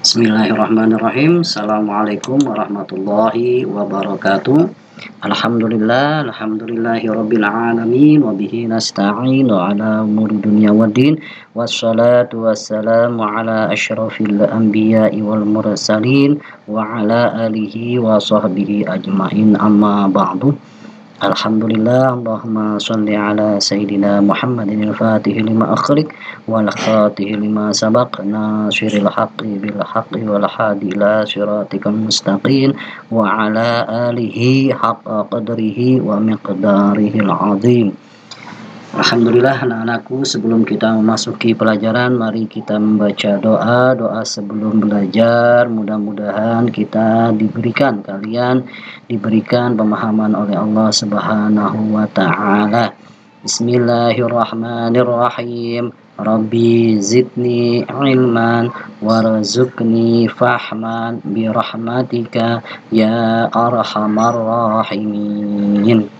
Bismillahirrahmanirrahim. Assalamualaikum warahmatullahi wabarakatuh. Alhamdulillahirabbil alamin wa bihi nasta'in ala umuri dunya waddin. Wassalatu wassalamu ala asyrafil anbiya'i wal mursalin wa ala alihi wa sahbihi ajmain, amma ba'du. Alhamdulillah, Allahumma salli ala Sayyidina Muhammadin al-Fatihi lima akhlik wal khatihi lima sabaq nasiril haqqi bil haqqi wal hadi ila siratikal mustaqim wa ala alihi haqqa qadrihi wa miqdarihi al-azim. Alhamdulillah, anak-anakku, sebelum kita memasuki pelajaran, mari kita membaca doa sebelum belajar. Mudah-mudahan kalian diberikan pemahaman oleh Allah Subhanahu wa ta'ala. Bismillahirrahmanirrahim. Rabbi zidni ilman warzuqni fahman birahmatika ya arhamar rahimin.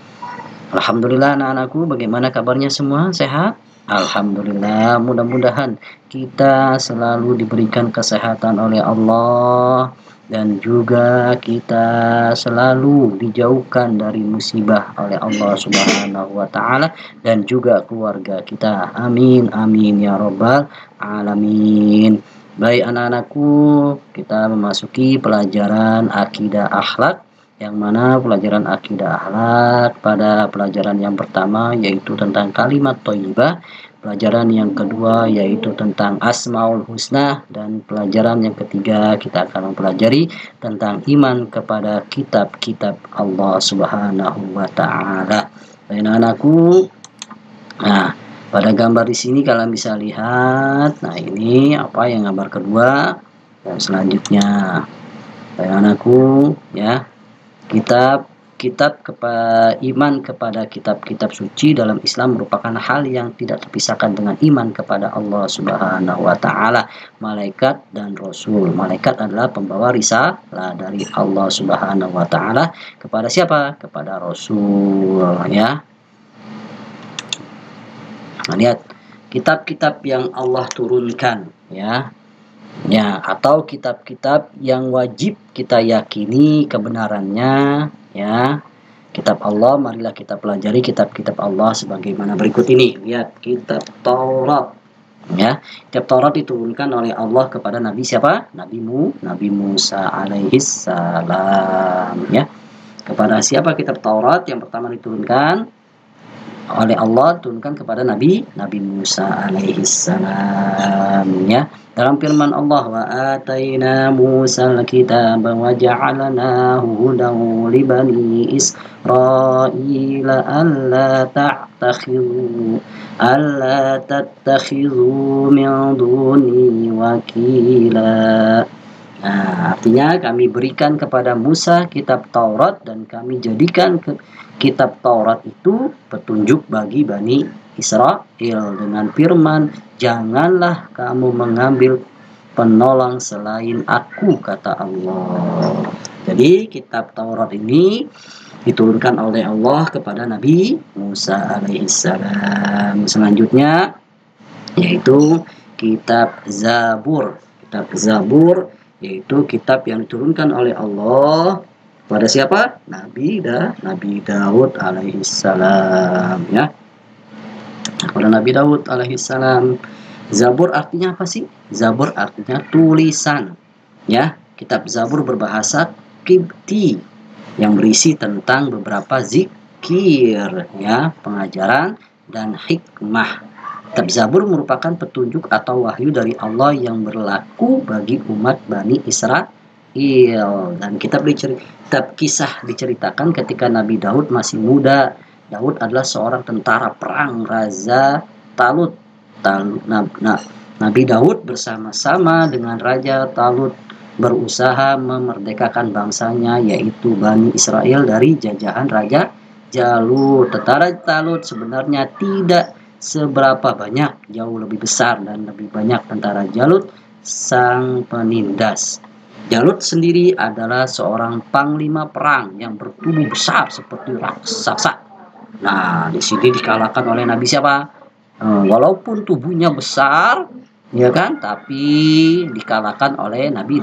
Alhamdulillah, anak-anakku, bagaimana kabarnya semua? Sehat? Alhamdulillah, mudah-mudahan kita selalu diberikan kesehatan oleh Allah dan juga kita selalu dijauhkan dari musibah oleh Allah Subhanahu wa ta'ala dan juga keluarga kita. Amin, amin ya rabbal alamin. Baik anak-anakku, kita memasuki pelajaran akidah akhlak, yang mana pelajaran akidah akhlak pada pelajaran yang pertama yaitu tentang kalimat thayyibah, pelajaran yang kedua yaitu tentang asmaul husna, dan pelajaran yang ketiga kita akan mempelajari tentang iman kepada kitab-kitab Allah Subhanahu wa ta'ala. Baik anak-anakku, nah pada gambar di sini kalian bisa lihat, nah ini apa yang gambar kedua dan selanjutnya. Baik anakku, ya, iman kepada kitab-kitab suci dalam Islam merupakan hal yang tidak terpisahkan dengan iman kepada Allah Subhanahu wa ta'ala, malaikat dan rasul. Malaikat adalah pembawa risalah dari Allah Subhanahu wa ta'ala kepada siapa? Kepada rasul, ya. Nah, lihat kitab-kitab yang Allah turunkan, ya, atau kitab-kitab yang wajib kita yakini kebenarannya, ya. Kitab Allah, marilah kita pelajari kitab-kitab Allah sebagaimana berikut ini. Lihat kitab Taurat, ya. Kitab Taurat diturunkan oleh Allah kepada Nabi siapa? Nabi Musa alaihis salam, ya. Kepada siapa kitab Taurat yang pertama diturunkan oleh Allah? Turunkan kepada Nabi Musa alaihis salam, ya. Dalam firman Allah, wa ataina Musa al-kitaba wa ja'alnahu hudan li bani Israila alla tattakhidhu min duni wakila. Nah, artinya kami berikan kepada Musa kitab Taurat dan kami jadikan kitab Taurat itu petunjuk bagi Bani Israel dengan firman, janganlah kamu mengambil penolong selain aku, kata Allah. Jadi kitab Taurat ini diturunkan oleh Allah kepada Nabi Musa alaihissalam. Selanjutnya yaitu kitab Zabur. Kitab Zabur yaitu kitab yang diturunkan oleh Allah pada siapa? Nabi Daud alaihissalam, ya. Kepada Nabi Daud alaihissalam. Zabur artinya apa sih? Zabur artinya tulisan, ya. Kitab Zabur berbahasa Qibti yang berisi tentang beberapa zikir, ya, pengajaran dan hikmah. Kitab Zabur merupakan petunjuk atau wahyu dari Allah yang berlaku bagi umat Bani Israel. Dan kitab kisah diceritakan ketika Nabi Daud masih muda. Daud adalah seorang tentara perang Raja Talut. Nabi Daud bersama-sama dengan Raja Talut berusaha memerdekakan bangsanya yaitu Bani Israel dari jajahan Raja Jalut. Tentara Talut sebenarnya tidak seberapa banyak, jauh lebih besar dan lebih banyak tentara Jalut sang penindas. Jalut sendiri adalah seorang panglima perang yang bertubuh besar seperti raksasa. Nah, di sini dikalahkan oleh Nabi siapa? Walaupun tubuhnya besar, ya kan? Tapi dikalahkan oleh Nabi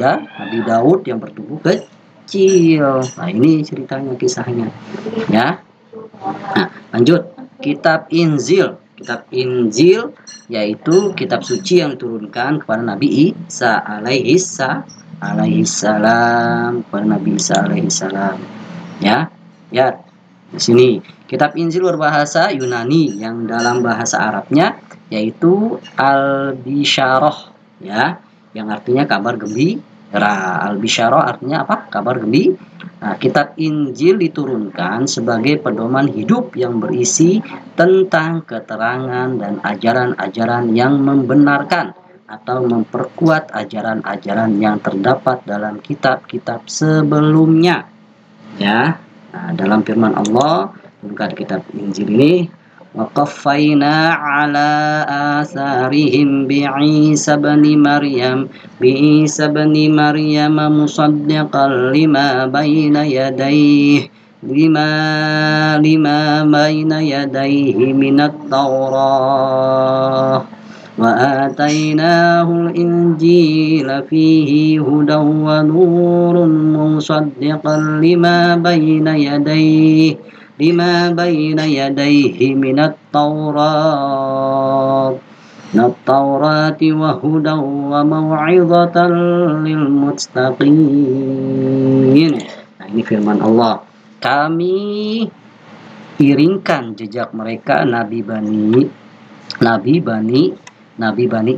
Daud yang bertubuh kecil. Nah, ini ceritanya, kisahnya, ya. Nah, lanjut. Kitab Injil. Kitab Injil yaitu kitab suci yang diturunkan kepada Nabi Isa alaihissalam, kepada Nabi Isa alaihissalam. Ya. Ya. Di sini kitab Injil berbahasa Yunani yang dalam bahasa Arabnya yaitu Al-Bisyarah, ya, yang artinya kabar gembira. Al-Bisyarah artinya apa? Kabar gembira. Nah, kitab Injil diturunkan sebagai pedoman hidup yang berisi tentang keterangan dan ajaran-ajaran yang membenarkan atau memperkuat ajaran-ajaran yang terdapat dalam kitab-kitab sebelumnya. Ya, nah, dalam firman Allah turunkan kitab Injil ini, وَقَفَّيْنَا عَلَى آثَارِهِمْ بِعِيسَى بْنِ مَرْيَمَ مُصَدِّقًا لِمَا بَيْنَ يَدَيْهِ مِنَ التَّوْرَاةِ وَآتَيْنَاهُ الْإِنْجِيلَ فِيهِ هُدًى وَنُورٌ مُصَدِّقًا لِمَا بين يديه من التوراة وهدى وموعظة للمتقين. Nah, ini firman Allah. Kami iringkan jejak mereka Nabi Bani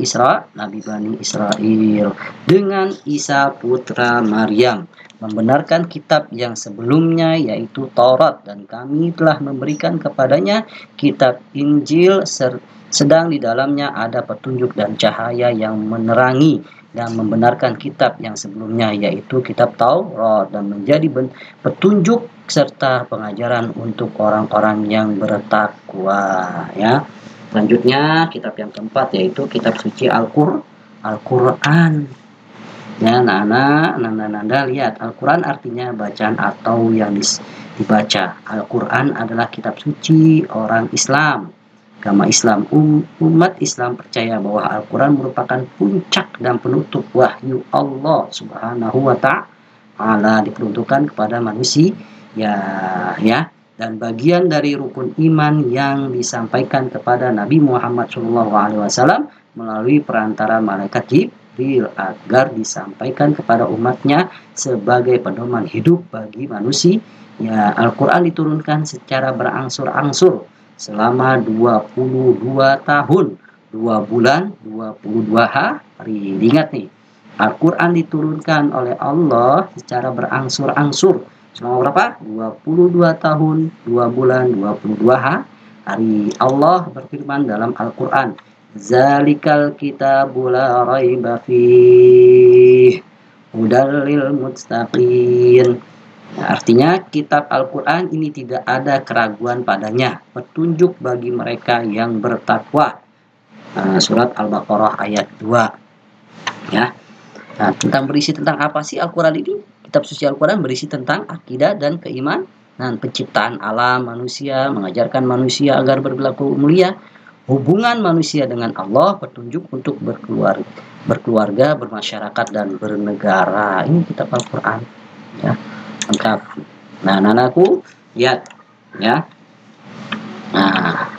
Israel dengan Isa putra Maryam, membenarkan kitab yang sebelumnya yaitu Taurat, dan kami telah memberikan kepadanya kitab Injil sedang di dalamnya ada petunjuk dan cahaya yang menerangi dan membenarkan kitab yang sebelumnya yaitu kitab Taurat, dan menjadi petunjuk serta pengajaran untuk orang-orang yang bertakwa, ya. Selanjutnya kitab yang keempat yaitu kitab suci Al-Quran. Ya, Nanda lihat, Al-Quran artinya bacaan atau yang dibaca. Al-Quran adalah kitab suci orang Islam. Agama Islam, umat Islam percaya bahwa Al-Quran merupakan puncak dan penutup wahyu Allah Subhanahu wa Ta'ala, diperuntukkan kepada manusia, ya, dan bagian dari rukun iman yang disampaikan kepada Nabi Muhammad SAW melalui perantara malaikat Jibril agar disampaikan kepada umatnya sebagai pedoman hidup bagi manusia. Ya, Al-Quran diturunkan secara berangsur-angsur selama 22 tahun, 2 bulan, 22 hari. Ingat nih, Al-Quran diturunkan oleh Allah secara berangsur-angsur selama berapa? 22 tahun, 2 bulan, 22 hari. Allah berfirman dalam Al-Quran, Zalikal kitabul la raiba fih hudal lil muttaqin. Artinya kitab Al-Quran ini tidak ada keraguan padanya, petunjuk bagi mereka yang bertakwa. Surat Al-Baqarah ayat 2. Ya. Nah, berisi tentang apa sih Al-Quran ini? Kitab suci Al-Quran berisi tentang akidah dan keimanan, penciptaan alam manusia, mengajarkan manusia agar berlaku mulia, hubungan manusia dengan Allah, petunjuk untuk berkeluarga, bermasyarakat, dan bernegara. Ini kitab Al-Quran, ya, lengkap. Nah, anakku, lihat, ya. Nah,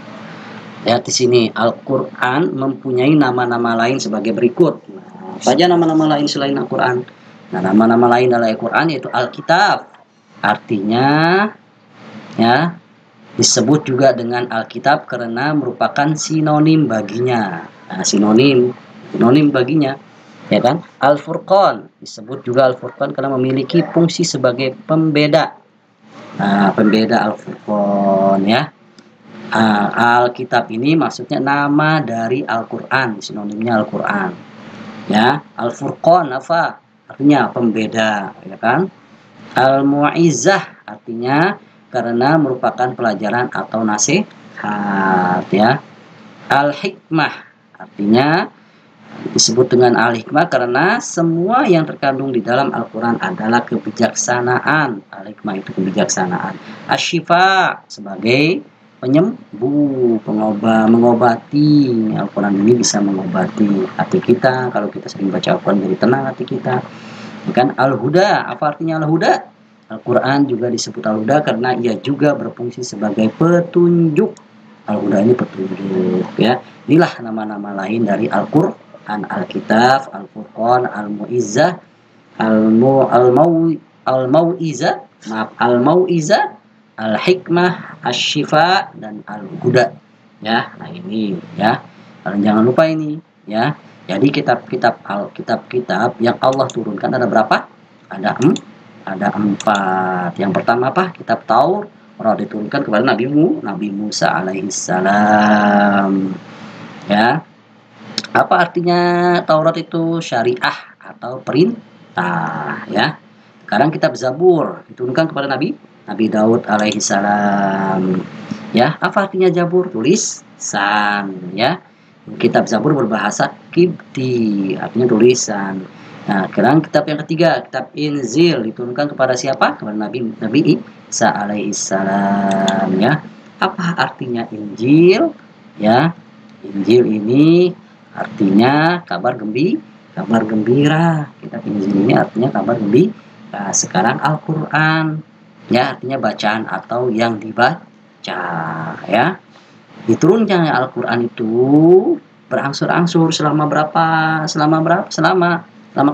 lihat di sini, Al-Quran mempunyai nama-nama lain sebagai berikut. Nah, apa aja nama-nama lain selain Al-Quran? Nah, nama-nama lain dalam Al-Quran yaitu Alkitab. Artinya, ya, disebut juga dengan Alkitab karena merupakan sinonim baginya. Nah, sinonim baginya, ya kan? Al-Furqan disebut juga Al-Furqan karena memiliki fungsi sebagai pembeda. Nah, pembeda Al-Furqan, ya. Alkitab ini maksudnya nama dari Al-Quran, sinonimnya Al-Quran. Ya, Al-Furqan apa? Artinya pembeda, ya kan? Al-Mu'izzah artinya karena merupakan pelajaran atau nasihat, ya. Al-Hikmah artinya disebut dengan Al-Hikmah karena semua yang terkandung di dalam Al-Quran adalah kebijaksanaan. Al-Hikmah itu kebijaksanaan. Asy-Syifa sebagai penyembuh, mengobati. Al-Quran ini bisa mengobati hati kita. Kalau kita sering baca Al-Quran jadi tenang hati kita. Bukan Al-Huda. Apa artinya Al-Huda? Al-Quran juga disebut Al-Huda karena ia juga berfungsi sebagai petunjuk. Al-Huda ini petunjuk, ya. Inilah nama-nama lain dari Al-Quran: Al-Kitab, Al-Furqan, Al-Mu'izzah, Al-Mau'izah, maaf, Al-Mau'izah, Al-Hikmah, Asy-Syifa, dan Al-Huda. Ya, nah ini ya. Kalian jangan lupa ini, ya. Jadi kitab-kitab yang Allah turunkan ada berapa? Ada 4. Yang pertama apa? Kitab Taurat diturunkan kepada Nabi Musa alaihissalam. Ya. Apa artinya Taurat itu? Syariah atau perintah, ya. Sekarang kitab Zabur diturunkan kepada Nabi Daud alaihissalam. Ya, apa artinya Zabur? Tulisan, ya. Kitab Zabur berbahasa Kibti, artinya tulisan. Nah, sekarang kitab yang ketiga, kitab Injil diturunkan kepada siapa? Kepada Nabi Isa alaihissalam, ya. Apa artinya Injil? Ya, Injil ini artinya kabar gembira. Kitab Injil ini artinya kabar gembira. Nah, sekarang Al-Quran, ya, artinya bacaan atau yang dibaca, ya. Diturunkan Al-Quran itu berangsur-angsur selama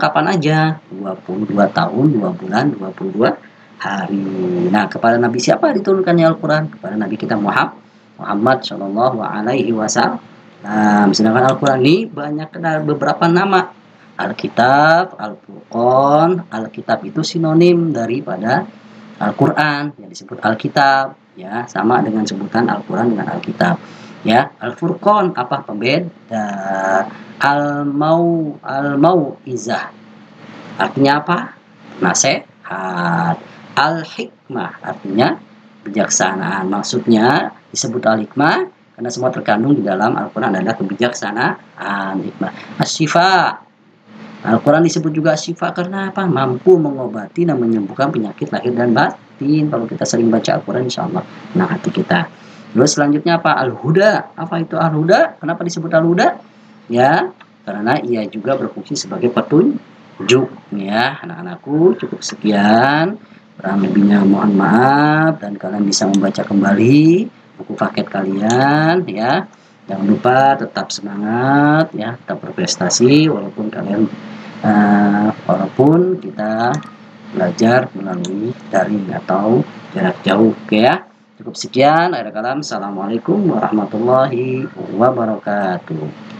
kapan aja? 22 tahun, 2 bulan, 22 hari. Nah, kepada Nabi siapa diturunkannya Al-Quran? Kepada Nabi kita Muhammad Shallallahu Alaihi Wasallam. Sedangkan Al-Quran ini banyak beberapa nama. Alkitab, Al-Furqan. Alkitab itu sinonim daripada Al-Quran yang disebut Alkitab, ya, sama dengan sebutan Al-Quran dengan Alkitab, ya. Al-Furqan apa? Pembeda. Al-Mau'izah artinya apa? Nasihat. Al-Hikmah artinya kebijaksanaan. Maksudnya disebut Al-Hikmah karena semua terkandung di dalam Al-Quran adalah kebijaksanaan, hikmah. Asy-Syifa, Al-Quran disebut juga Syifa karena apa? Mampu mengobati dan menyembuhkan penyakit lahir dan batin. Kalau kita sering baca Al-Quran, insya Allah tenang hati kita. Terus selanjutnya apa? Al-Huda. Apa itu Al-Huda? Kenapa disebut Al-Huda? Ya, karena ia juga berfungsi sebagai petunjuk. Ya, anak-anakku, cukup sekian. Kurang lebihnya mohon maaf, dan kalian bisa membaca kembali buku paket kalian, ya. Jangan lupa tetap semangat, ya, tetap berprestasi walaupun kita belajar melalui daring atau jarak jauh. Oke, ya. Cukup sekian. Akhir kalam. Assalamualaikum warahmatullahi wabarakatuh.